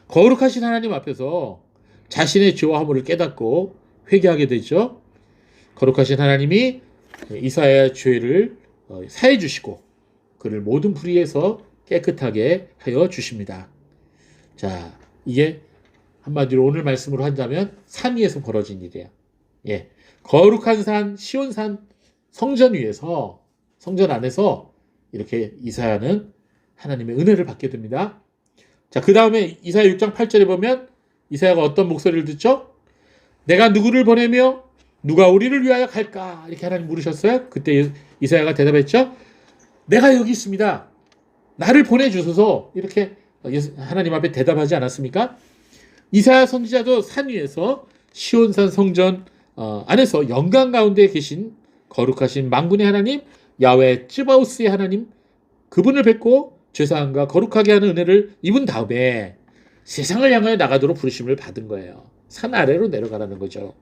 거룩하신 하나님 앞에서 자신의 죄와 허물을 깨닫고 회개하게 되죠. 거룩하신 하나님이 이사야의 죄를 사해 주시고 그를 모든 불의에서 깨끗하게 하여 주십니다. 자, 이게 한마디로 오늘 말씀으로 한다면 산 위에서 벌어진 일이에요. 예, 거룩한 산, 시온산 성전 위에서, 성전 안에서 이렇게 이사야는 하나님의 은혜를 받게 됩니다. 자, 그 다음에 이사야 6장 8절에 보면 이사야가 어떤 목소리를 듣죠? 내가 누구를 보내며 누가 우리를 위하여 갈까? 이렇게 하나님 물으셨어요. 그때 이사야가 대답했죠. 내가 여기 있습니다. 나를 보내주소서. 이렇게 하나님 앞에 대답하지 않았습니까? 이사야 선지자도 산 위에서 시온산 성전 안에서 영광 가운데 계신 거룩하신 만군의 하나님 야훼 츠바오스의 하나님 그분을 뵙고 죄사함과 거룩하게 하는 은혜를 입은 다음에 세상을 향하여 나가도록 부르심을 받은 거예요. 산 아래로 내려가라는 거죠.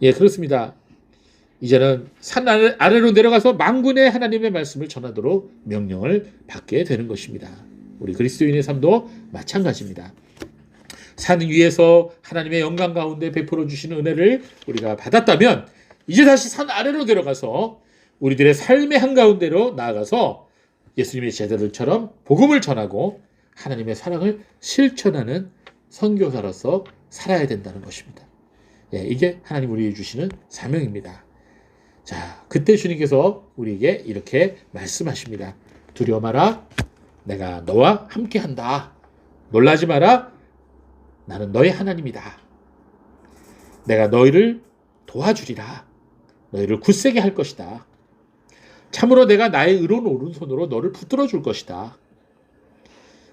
예, 그렇습니다. 이제는 산 아래로 내려가서 만군의 하나님의 말씀을 전하도록 명령을 받게 되는 것입니다. 우리 그리스도인의 삶도 마찬가지입니다. 산 위에서 하나님의 영광 가운데 베풀어 주시는 은혜를 우리가 받았다면 이제 다시 산 아래로 내려가서 우리들의 삶의 한가운데로 나아가서 예수님의 제자들처럼 복음을 전하고 하나님의 사랑을 실천하는 선교사로서 살아야 된다는 것입니다. 예, 이게 하나님 우리에게 주시는 사명입니다. 자, 그때 주님께서 우리에게 이렇게 말씀하십니다. 두려워 마라. 내가 너와 함께한다. 놀라지 마라. 나는 너의 하나님이다. 내가 너희를 도와주리라. 너희를 굳세게 할 것이다. 참으로 내가 나의 의로운 오른손으로 너를 붙들어 줄 것이다.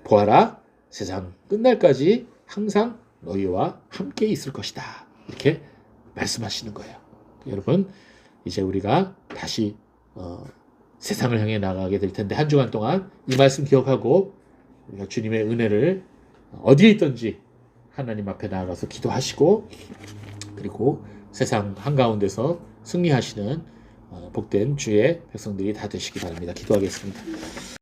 보아라, 세상 끝날까지 항상 너희와 함께 있을 것이다. 이렇게 말씀하시는 거예요. 여러분, 이제 우리가 다시 세상을 향해 나가게 될 텐데 한 주간 동안 이 말씀 기억하고 우리가 주님의 은혜를 어디에 있든지 하나님 앞에 나아가서 기도하시고 그리고 세상 한가운데서 승리하시는 복된 주의 백성들이 다 되시기 바랍니다. 기도하겠습니다.